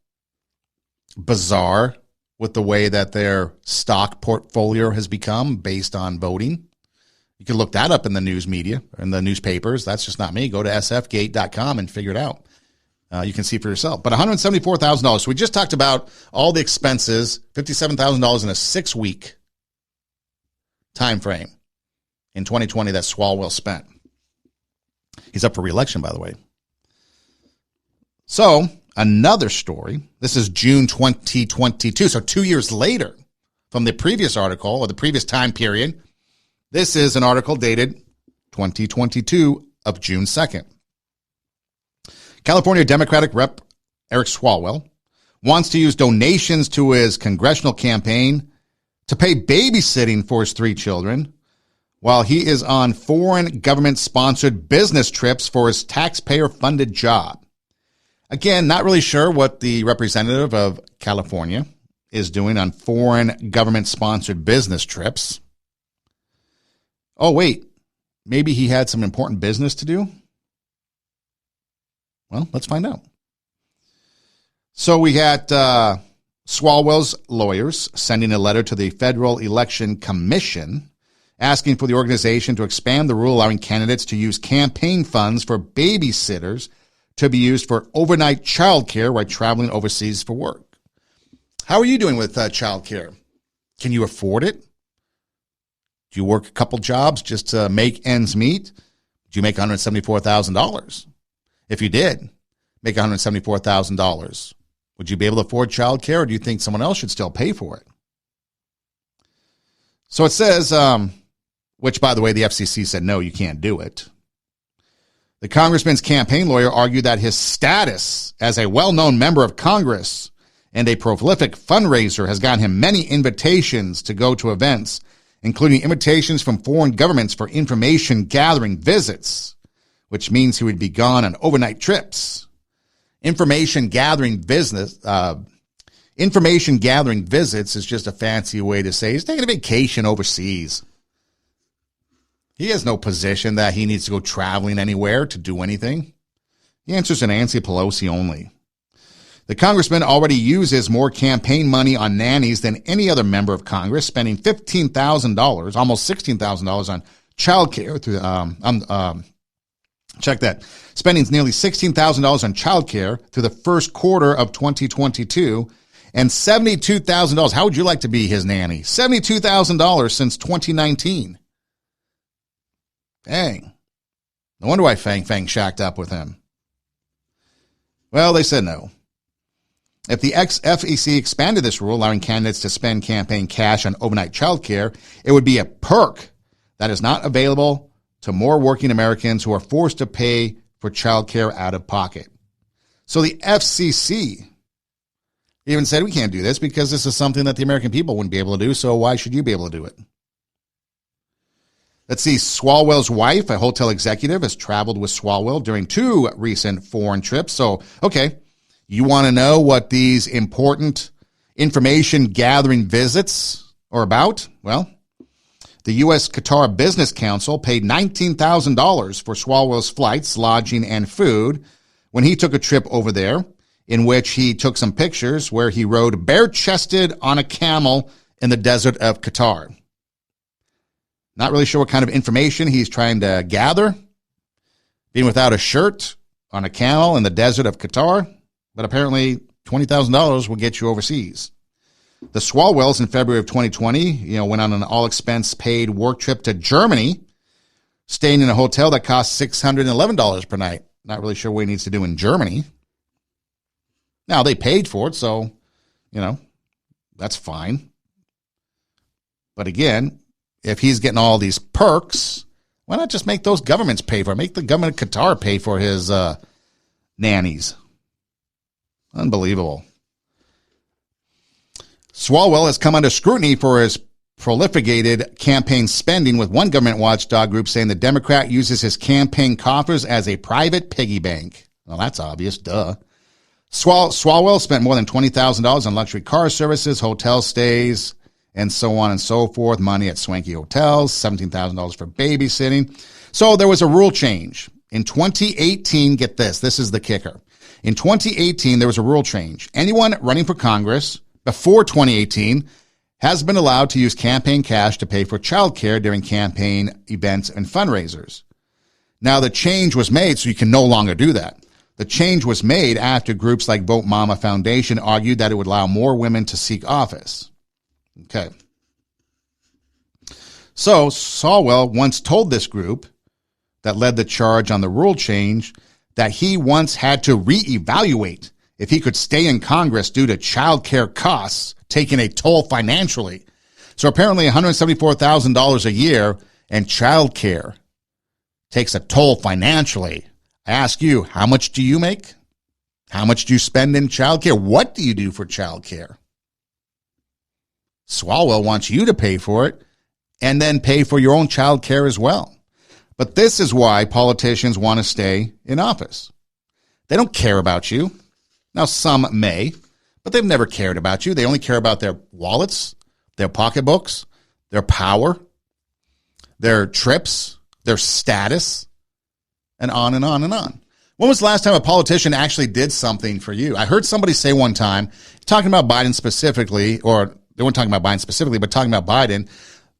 bizarre with the way that their stock portfolio has become based on voting. You can look that up in the news media, in the newspapers. That's just not me. Go to sfgate.com and figure it out. You can see for yourself. But $174,000. So we just talked about all the expenses, $57,000 in a 6-week time frame in 2020 that Swalwell spent. He's up for re-election, by the way. So another story. This is June 2022. So 2 years later from the previous article or the previous time period. This is an article dated 2022 of June 2nd. California Democratic Rep. Eric Swalwell wants to use donations to his congressional campaign to pay babysitting for his 3 children while he is on foreign government-sponsored business trips for his taxpayer-funded job. Again, not really sure what the representative of California is doing on foreign government-sponsored business trips. Oh, wait, maybe he had some important business to do? Well, let's find out. So we had Swalwell's lawyers sending a letter to the Federal Election Commission asking for the organization to expand the rule allowing candidates to use campaign funds for babysitters to be used for overnight childcare while traveling overseas for work. How are you doing with childcare? Can you afford it? Do you work a couple jobs just to make ends meet? Do you make $174,000? If you did make $174,000, would you be able to afford childcare, or do you think someone else should still pay for it? So it says, which, by the way, the FCC said, no, you can't do it. The congressman's campaign lawyer argued that his status as a well-known member of Congress and a prolific fundraiser has gotten him many invitations to go to events, including invitations from foreign governments for information gathering visits, which means he would be gone on overnight trips. Information gathering visits is just a fancy way to say he's taking a vacation overseas. He has no position that he needs to go traveling anywhere to do anything. He answers to Nancy Pelosi only. The congressman already uses more campaign money on nannies than any other member of Congress, spending $15,000, almost $16,000 on childcare through check that. Spending nearly $16,000 on childcare through the first quarter of 2022 and $72,000. How would you like to be his nanny? $72,000 since 2019. Dang. No wonder why Fang shacked up with him. Well, they said no. If the FEC expanded this rule, allowing candidates to spend campaign cash on overnight childcare, it would be a perk that is not available to more working Americans who are forced to pay for childcare out of pocket. So the FCC even said, we can't do this because this is something that the American people wouldn't be able to do, so why should you be able to do it? Let's see, Swalwell's wife, a hotel executive, has traveled with Swalwell during 2 recent foreign trips. So, okay, you want to know what these important information gathering visits are about? Well, the U.S. Qatar Business Council paid $19,000 for Swalwell's flights, lodging, and food when he took a trip over there, in which he took some pictures where he rode bare-chested on a camel in the desert of Qatar. Not really sure what kind of information he's trying to gather, being without a shirt on a camel in the desert of Qatar, but apparently $20,000 will get you overseas. The Swalwells in February of 2020, went on an all-expense-paid work trip to Germany, staying in a hotel that cost $611 per night. Not really sure what he needs to do in Germany. Now, they paid for it, so, that's fine. But again, if he's getting all these perks, why not just make those governments pay for it? Make the government of Qatar pay for his nannies. Unbelievable. Swalwell has come under scrutiny for his prolificated campaign spending, with one government watchdog group saying the Democrat uses his campaign coffers as a private piggy bank. Well, that's obvious, duh. Swalwell spent more than $20,000 on luxury car services, hotel stays, and so on and so forth. Money at swanky hotels, $17,000 for babysitting. So there was a rule change. In 2018, get this, this is the kicker. In 2018, there was a rule change. Anyone running for Congress before 2018 has been allowed to use campaign cash to pay for childcare during campaign events and fundraisers. Now, the change was made so you can no longer do that. The change was made after groups like Vote Mama Foundation argued that it would allow more women to seek office. Okay. So Swalwell once told this group that led the charge on the rule change that he once had to reevaluate if he could stay in Congress due to child care costs taking a toll financially. So apparently $174,000 a year and child care takes a toll financially. I ask you, how much do you make? How much do you spend in child care? What do you do for child care? Swalwell wants you to pay for it and then pay for your own child care as well. But this is why politicians want to stay in office. They don't care about you. Now, some may, but they've never cared about you. They only care about their wallets, their pocketbooks, their power, their trips, their status, and on and on and on. When was the last time a politician actually did something for you? I heard somebody say one time, talking about Biden specifically, or they weren't talking about Biden specifically, but talking about Biden,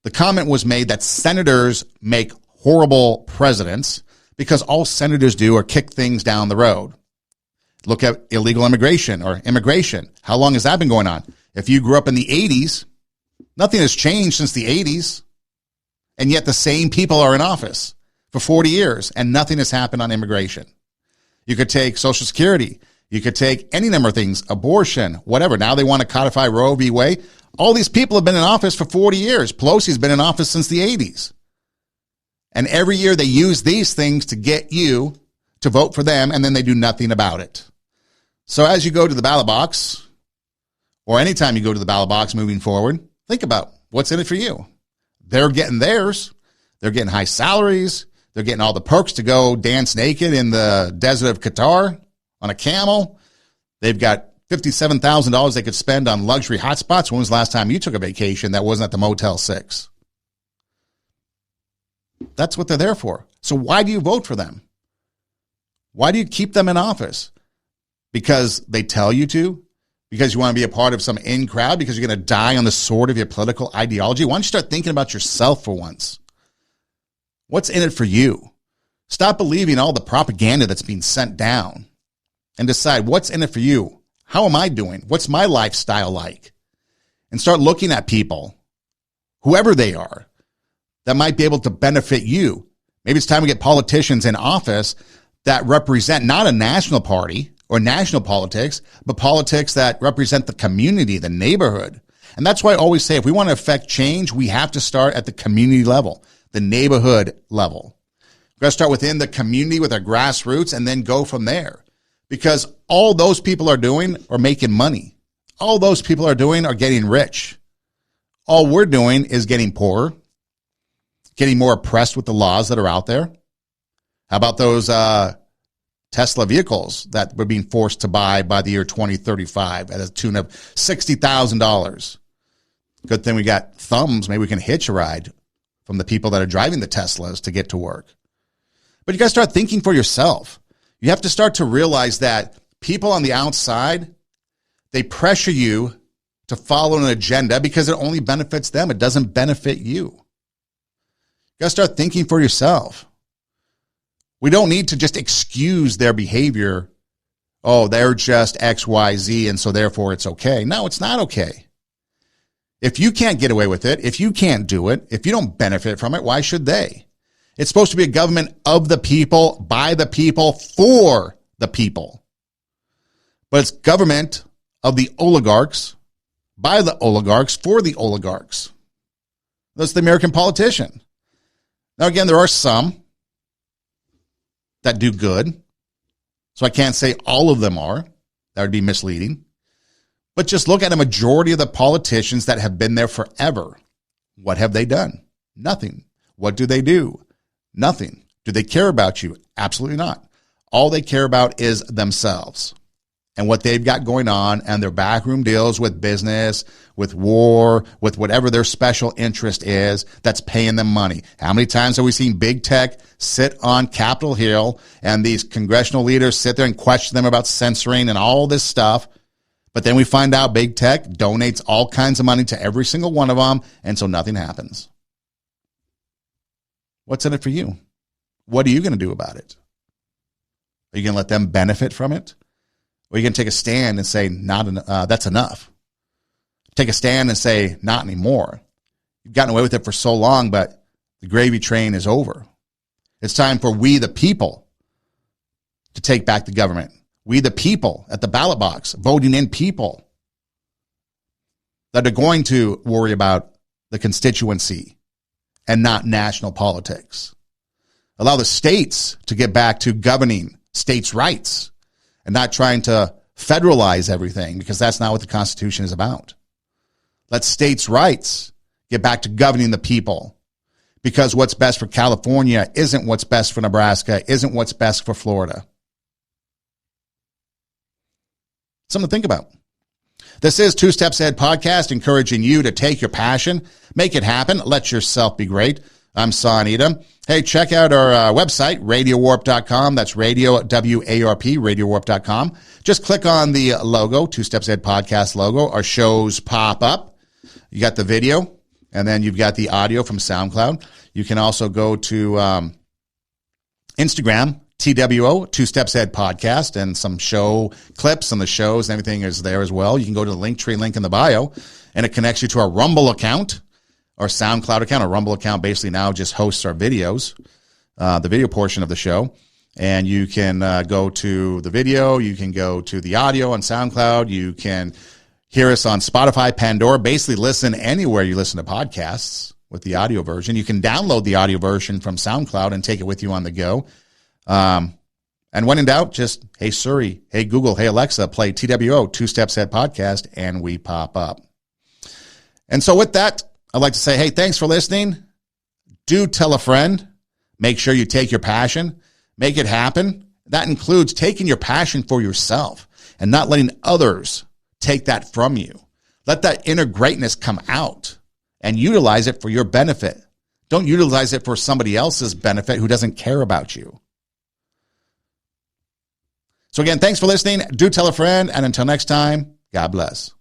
the comment was made that senators make horrible presidents because all senators do are kick things down the road. Look at illegal immigration or immigration. How long has that been going on? If you grew up in the 80s, nothing has changed since the 80s, and yet the same people are in office for 40 years, and nothing has happened on immigration. You could take Social Security. You could take any number of things, abortion, whatever. Now they want to codify Roe v. Wade. All these people have been in office for 40 years. Pelosi's been in office since the 80s. And every year they use these things to get you to vote for them, and then they do nothing about it. So as you go to the ballot box, or anytime you go to the ballot box moving forward, think about what's in it for you. They're getting theirs. They're getting high salaries. They're getting all the perks to go dance naked in the desert of Qatar on a camel. They've got $57,000 they could spend on luxury hotspots. When was the last time you took a vacation that wasn't at the Motel 6? That's what they're there for. So why do you vote for them? Why do you keep them in office? Because they tell you to? Because you want to be a part of some in crowd? Because you're going to die on the sword of your political ideology? Why don't you start thinking about yourself for once? What's in it for you? Stop believing all the propaganda that's being sent down and decide what's in it for you. How am I doing? What's my lifestyle like? And start looking at people, whoever they are, that might be able to benefit you. Maybe it's time to get politicians in office that represent not a national party or national politics, but politics that represent the community, the neighborhood. And that's why I always say if we want to affect change, we have to start at the community level, the neighborhood level. We've got to start within the community with our grassroots and then go from there. Because all those people are doing are making money. All those people are doing are getting rich. All we're doing is getting poorer, getting more oppressed with the laws that are out there. How about those Tesla vehicles that we're being forced to buy by the year 2035 at a tune of $60,000? Good thing we got thumbs. Maybe we can hitch a ride from the people that are driving the Teslas to get to work. But you got to start thinking for yourself. You have to start to realize that people on the outside, they pressure you to follow an agenda because it only benefits them. It doesn't benefit you. You got to start thinking for yourself. We don't need to just excuse their behavior. Oh, they're just X, Y, Z, and so therefore it's okay. No, it's not okay. If you can't get away with it, if you can't do it, if you don't benefit from it, why should they? It's supposed to be a government of the people, by the people, for the people. But it's government of the oligarchs, by the oligarchs, for the oligarchs. That's the American politician. Now, again, there are some that do good. So I can't say all of them are. That would be misleading. But just look at a majority of the politicians that have been there forever. What have they done? Nothing. What do they do? Nothing. Do they care about you? Absolutely not. All they care about is themselves and what they've got going on and their backroom deals with business, with war, with whatever their special interest is that's paying them money. How many times have we seen big tech sit on Capitol Hill and these congressional leaders sit there and question them about censoring and all this stuff? But then we find out big tech donates all kinds of money to every single one of them, and so nothing happens. What's in it for you? What are you going to do about it? Are you going to let them benefit from it? Or are you going to take a stand and say, that's enough? Take a stand and say, not anymore. You've gotten away with it for so long, but the gravy train is over. It's time for we the people to take back the government. We the people at the ballot box, voting in people that are going to worry about the constituency and not national politics. Allow the states to get back to governing states' rights and not trying to federalize everything, because that's not what the Constitution is about. Let states' rights get back to governing the people, because what's best for California isn't what's best for Nebraska, isn't what's best for Florida. Something to think about. This is Two Steps Ahead Podcast, encouraging you to take your passion, make it happen, let yourself be great. I'm Son Edom. Hey, check out our website, radiowarp.com. That's radio, W-A-R-P, radiowarp.com. Just click on the logo, Two Steps Ahead Podcast logo. Our shows pop up. You got the video, and then you've got the audio from SoundCloud. You can also go to Instagram, TWO, Two Steps Ahead Podcast, and some show clips on the shows and everything is there as well. You can go to the Linktree link in the bio, and it connects you to our Rumble account, our SoundCloud account. Our Rumble account basically now just hosts our videos, the video portion of the show. And you can go to the video. You can go to the audio on SoundCloud. You can hear us on Spotify, Pandora, basically listen anywhere you listen to podcasts with the audio version. You can download the audio version from SoundCloud and take it with you on the go. And when in doubt, just, hey Siri, hey Google, hey Alexa, play TWO, Two Steps Ahead Podcast, and we pop up. And so with that, I'd like to say, hey, thanks for listening. Do tell a friend. Make sure you take your passion, make it happen. That includes taking your passion for yourself and not letting others take that from you. Let that inner greatness come out and utilize it for your benefit. Don't utilize it for somebody else's benefit who doesn't care about you. So again, thanks for listening. Do tell a friend. And until next time, God bless.